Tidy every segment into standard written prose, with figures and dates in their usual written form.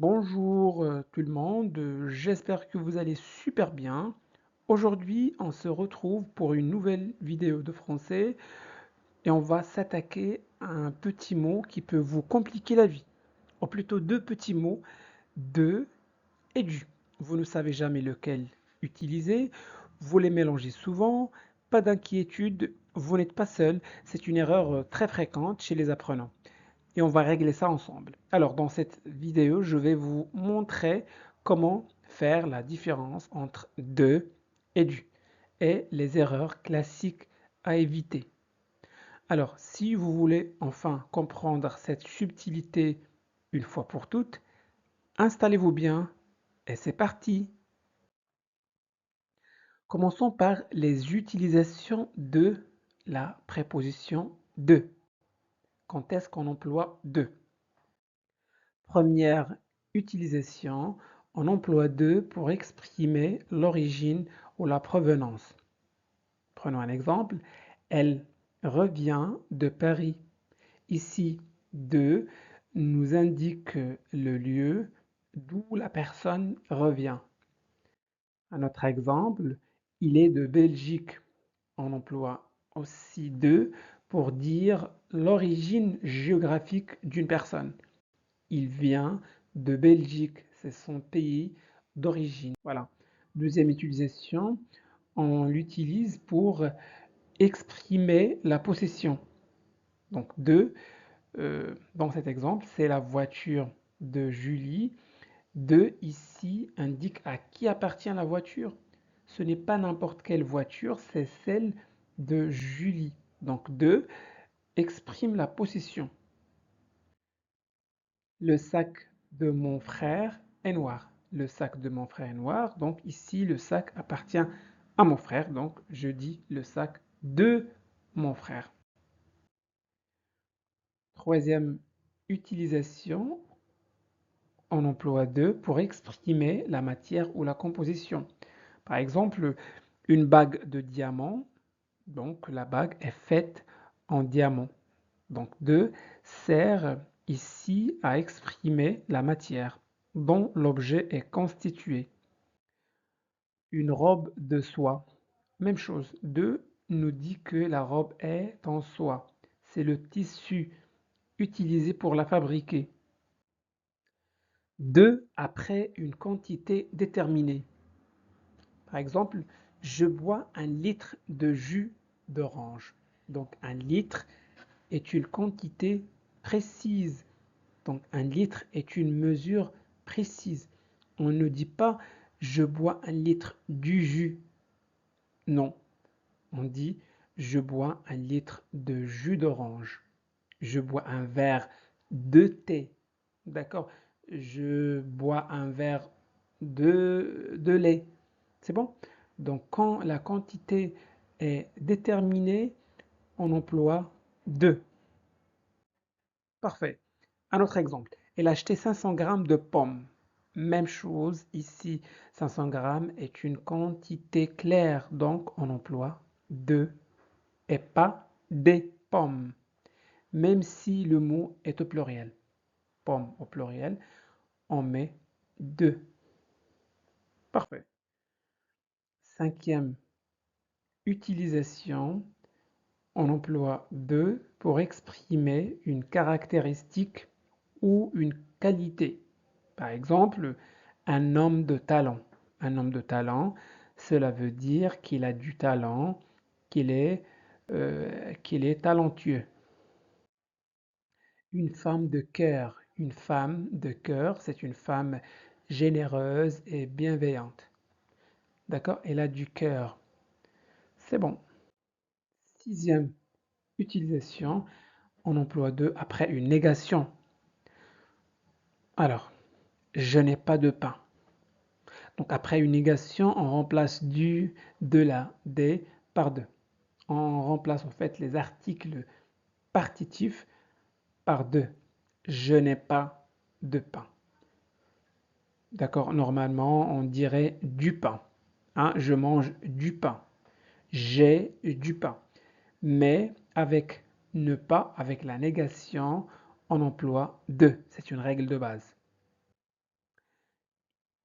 Bonjour tout le monde, j'espère que vous allez super bien. Aujourd'hui, on se retrouve pour une nouvelle vidéo de français et on va s'attaquer à un petit mot qui peut vous compliquer la vie. Ou plutôt deux petits mots, de et du. Vous ne savez jamais lequel utiliser, vous les mélangez souvent, pas d'inquiétude, vous n'êtes pas seul, c'est une erreur très fréquente chez les apprenants et on va régler ça ensemble. Alors, dans cette vidéo, je vais vous montrer comment faire la différence entre de et du et les erreurs classiques à éviter. Alors, si vous voulez enfin comprendre cette subtilité une fois pour toutes, installez-vous bien et c'est parti. Commençons par les utilisations de la préposition de. Quand est-ce qu'on emploie de? Première utilisation, on emploie de pour exprimer l'origine ou la provenance. Prenons un exemple. Elle revient de Paris. Ici, de nous indique le lieu d'où la personne revient. Un autre exemple, il est de Belgique. On emploie aussi de pour dire l'origine géographique d'une personne. Il vient de Belgique, c'est son pays d'origine. Voilà. Deuxième utilisation, on l'utilise pour exprimer la possession. Donc de, dans cet exemple, c'est la voiture de Julie. De ici indique à qui appartient la voiture. Ce n'est pas n'importe quelle voiture, c'est celle de Julie. Donc de exprime la possession. Le sac de mon frère est noir. Le sac de mon frère est noir. Donc ici, le sac appartient à mon frère. Donc je dis le sac de mon frère. Troisième utilisation, on emploie de pour exprimer la matière ou la composition. Par exemple, une bague de diamant. Donc la bague est faite en diamant. Donc de sert ici à exprimer la matière dont l'objet est constitué. Une robe de soie. Même chose. De nous dit que la robe est en soie. C'est le tissu utilisé pour la fabriquer. De après une quantité déterminée. Par exemple, je bois un litre de jus d'orange. Donc un litre est une quantité précise. Donc un litre est une mesure précise. On ne dit pas je bois un litre du jus. Non, on dit je bois un litre de jus d'orange. Je bois un verre de thé. D'accord? Je bois un verre de lait. C'est bon? Donc quand la quantité est déterminée, on emploie de. Parfait. Un autre exemple. Elle a acheté 500 grammes de pommes. Même chose ici. 500 grammes est une quantité claire, donc on emploie de et pas des pommes, même si le mot est au pluriel. Pommes au pluriel, on met de. Parfait. Cinquième utilisation, on emploie de pour exprimer une caractéristique ou une qualité. Par exemple, un homme de talent. Un homme de talent, cela veut dire qu'il a du talent, qu'il est, qu'il est talentueux. Une femme de cœur. Une femme de cœur, c'est une femme généreuse et bienveillante. D'accord? Elle a du cœur. C'est bon. Sixième utilisation, on emploie de après une négation. Alors, je n'ai pas de pain. Donc après une négation, on remplace du, de la, des par de. On remplace en fait les articles partitifs par de. Je n'ai pas de pain. D'accord? Normalement, on dirait du pain. Hein, je mange du pain. J'ai du pain. Mais avec ne pas, avec la négation, on emploie de. C'est une règle de base.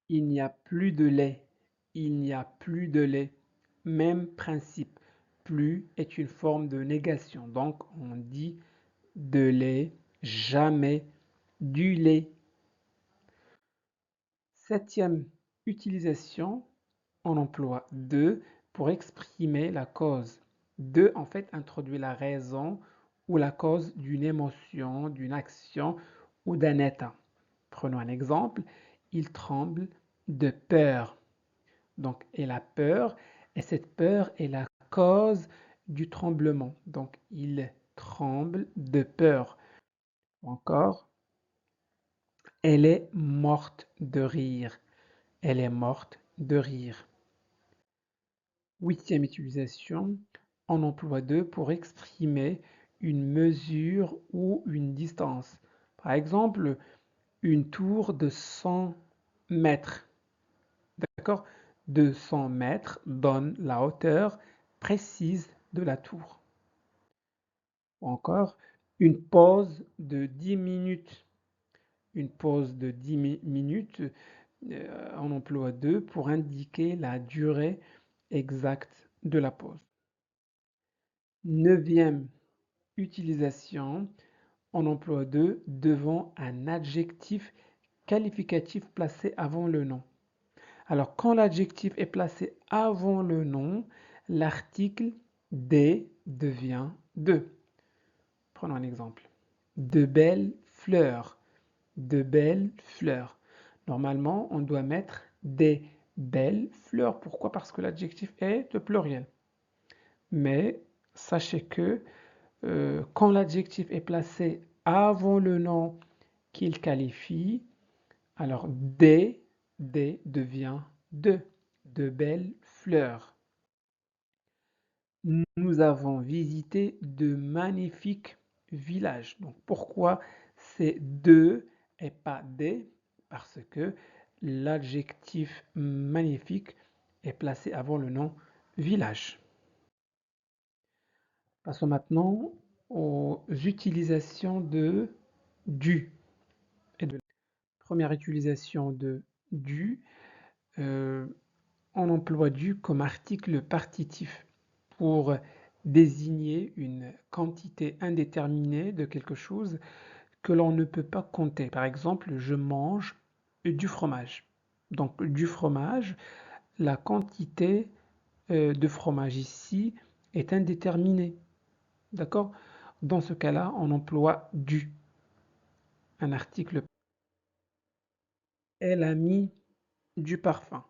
Il n'y a plus de lait. Il n'y a plus de lait. Même principe. Plus est une forme de négation. Donc, on dit de lait, jamais du lait. Septième utilisation, on emploie de pour exprimer la cause. De, en fait, introduit la raison ou la cause d'une émotion, d'une action ou d'un état. Prenons un exemple. Il tremble de peur. Donc, et la peur, et cette peur est la cause du tremblement. Donc, il tremble de peur. Encore, elle est morte de rire. Elle est morte de rire. Huitième utilisation, on emploie de pour exprimer une mesure ou une distance. Par exemple, une tour de 100 mètres. D'accord? 200 mètres donne la hauteur précise de la tour. Ou encore, une pause de 10 minutes. Une pause de 10 minutes, on emploie de pour indiquer la durée exacte de la pause. Neuvième utilisation, on emploie de devant un adjectif qualificatif placé avant le nom. Alors, quand l'adjectif est placé avant le nom, l'article des devient de. Prenons un exemple. De belles fleurs. De belles fleurs. Normalement, on doit mettre des belles fleurs. Pourquoi? Parce que l'adjectif est au pluriel. Mais sachez que quand l'adjectif est placé avant le nom qu'il qualifie, alors des devient de belles fleurs. Nous avons visité de magnifiques villages. Donc pourquoi c'est de et pas des? Parce que l'adjectif magnifique est placé avant le nom village. Passons maintenant aux utilisations de du et de. Première utilisation de du, euh, on emploie du comme article partitif pour désigner une quantité indéterminée de quelque chose que l'on ne peut pas compter. Par exemple, je mange du fromage. Donc du fromage, la quantité de fromage ici est indéterminée. D'accord? Dans ce cas-là, on emploie du, un article. Elle a mis du parfum.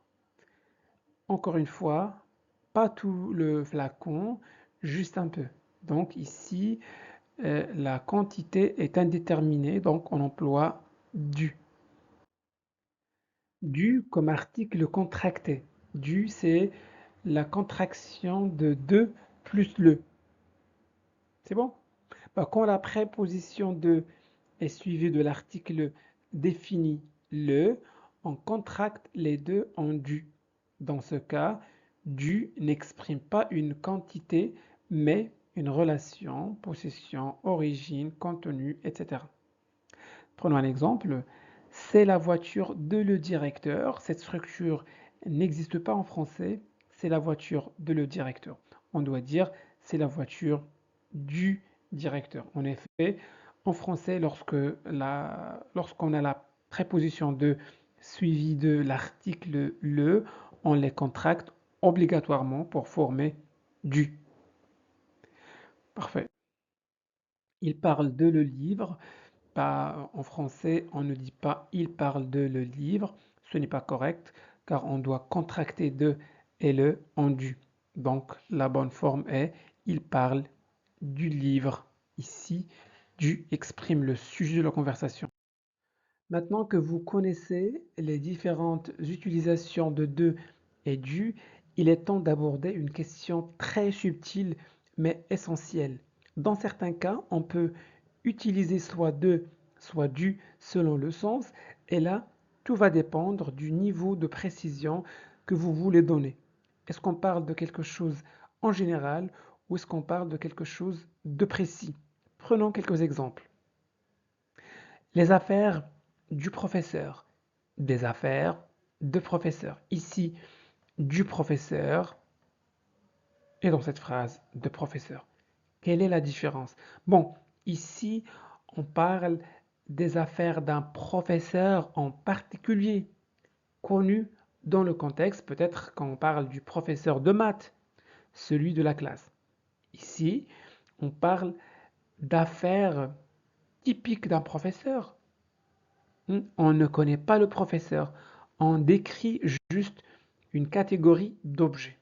Encore une fois, pas tout le flacon, juste un peu. Donc ici, la quantité est indéterminée, donc on emploie du. Du comme article contracté. Du, c'est la contraction de plus le. C'est bon? Bah, quand la préposition de est suivie de l'article défini le, on contracte les deux en du. Dans ce cas, du n'exprime pas une quantité, mais une relation, possession, origine, contenu, etc. Prenons un exemple. C'est la voiture de le directeur. Cette structure n'existe pas en français. C'est la voiture de le directeur. On doit dire c'est la voiture du directeur. En effet, en français, lorsqu'on a la préposition de suivie de l'article le, on les contracte obligatoirement pour former du. Parfait. Il parle de le livre. Pas, en français, on ne dit pas il parle de le livre. Ce n'est pas correct car on doit contracter de et le en du. Donc la bonne forme est il parle du livre. Ici, du exprime le sujet de la conversation. Maintenant que vous connaissez les différentes utilisations de et du, il est temps d'aborder une question très subtile mais essentielle. Dans certains cas, on peut utiliser soit de, soit du selon le sens, et là, tout va dépendre du niveau de précision que vous voulez donner. Est-ce qu'on parle de quelque chose en général ou est-ce qu'on parle de quelque chose de précis? Prenons quelques exemples. Les affaires du professeur. Des affaires de professeur. Ici, du professeur et dans cette phrase, de professeur. Quelle est la différence? Bon, ici, on parle des affaires d'un professeur en particulier, connu dans le contexte, peut-être quand on parle du professeur de maths, celui de la classe. Ici, on parle d'affaires typiques d'un professeur. On ne connaît pas le professeur, on décrit juste une catégorie d'objets.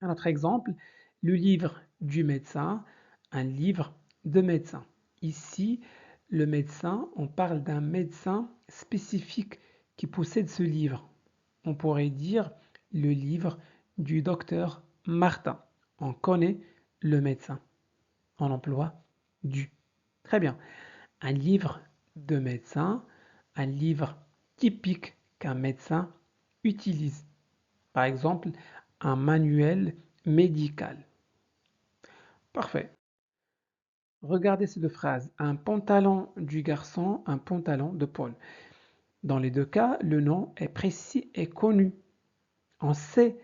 Un autre exemple, le livre du médecin, un livre de médecin. Ici, le médecin, on parle d'un médecin spécifique qui possède ce livre. On pourrait dire le livre du docteur Martin. On connaît le médecin. On emploie du. Très bien. Un livre de médecin, un livre typique qu'un médecin utilise. Par exemple, un manuel médical. Parfait. Regardez ces deux phrases. Un pantalon du garçon, un pantalon de Paul. Dans les deux cas, le nom est précis et connu. On sait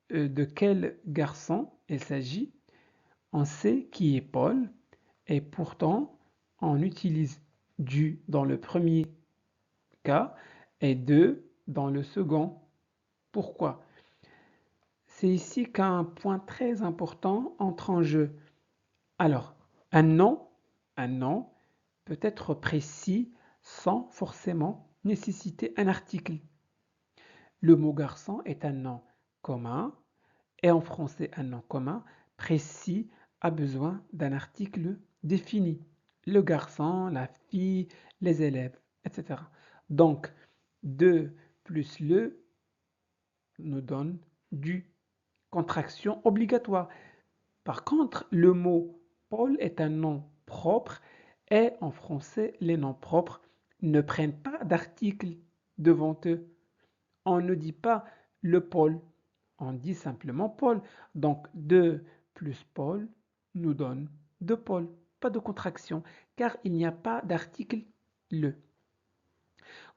de quel garçon il s'agit, on sait qui est Paul, et pourtant on utilise du dans le premier cas et de dans le second. Pourquoi? C'est ici qu'un point très important entre en jeu. Alors, un nom, un nom peut être précis sans forcément nécessiter un article. Le mot garçon est un nom commun et en français un nom commun précis a besoin d'un article défini. Le garçon, la fille, les élèves, etc. Donc, de plus le nous donne du contraction obligatoire. Par contre, le mot Paul est un nom propre et en français, les noms propres ne prennent pas d'article devant eux. On ne dit pas le Paul, on dit simplement Paul. Donc 2 plus Paul nous donne de Paul, pas de contraction, car il n'y a pas d'article le.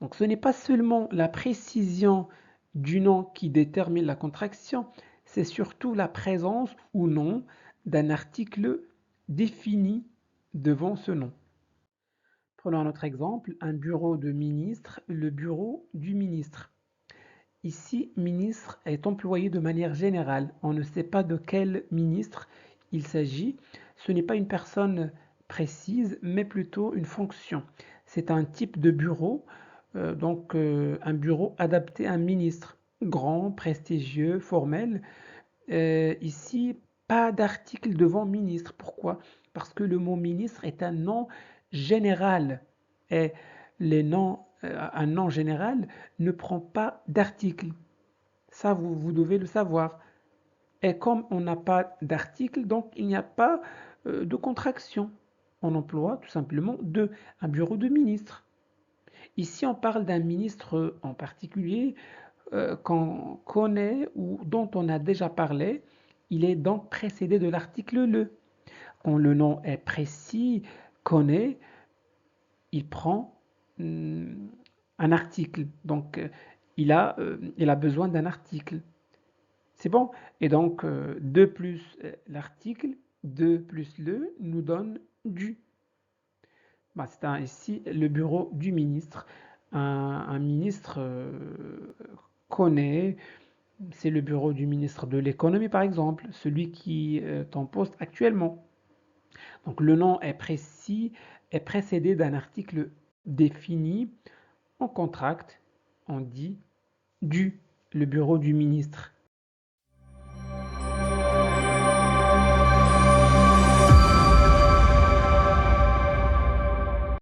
Donc ce n'est pas seulement la précision du nom qui détermine la contraction, c'est surtout la présence ou non d'un article défini devant ce nom. Prenons un autre exemple, un bureau de ministre, le bureau du ministre. Ici, ministre est employé de manière générale. On ne sait pas de quel ministre il s'agit. Ce n'est pas une personne précise, mais plutôt une fonction. C'est un type de bureau, un bureau adapté à un ministre, grand, prestigieux, formel. Ici, pas d'article devant ministre. Pourquoi? Parce que le mot ministre est un nom général. Et un nom général ne prend pas d'article. Ça, vous devez le savoir. Et comme on n'a pas d'article, donc il n'y a pas de contraction. On emploie tout simplement un bureau de ministre. Ici, on parle d'un ministre en particulier qu'on connaît ou dont on a déjà parlé. Il est donc précédé de l'article le. Quand le nom est précis, connaît, il prend un article. Donc, il a besoin d'un article. C'est bon? Et donc, 2 plus l'article, 2 plus le, nous donne du. Bah, c'est ici le bureau du ministre. Un ministre connaît, c'est le bureau du ministre de l'économie par exemple, celui qui est en poste actuellement. Donc le nom est précis, est précédé d'un article défini. On contracte, on dit du, le bureau du ministre.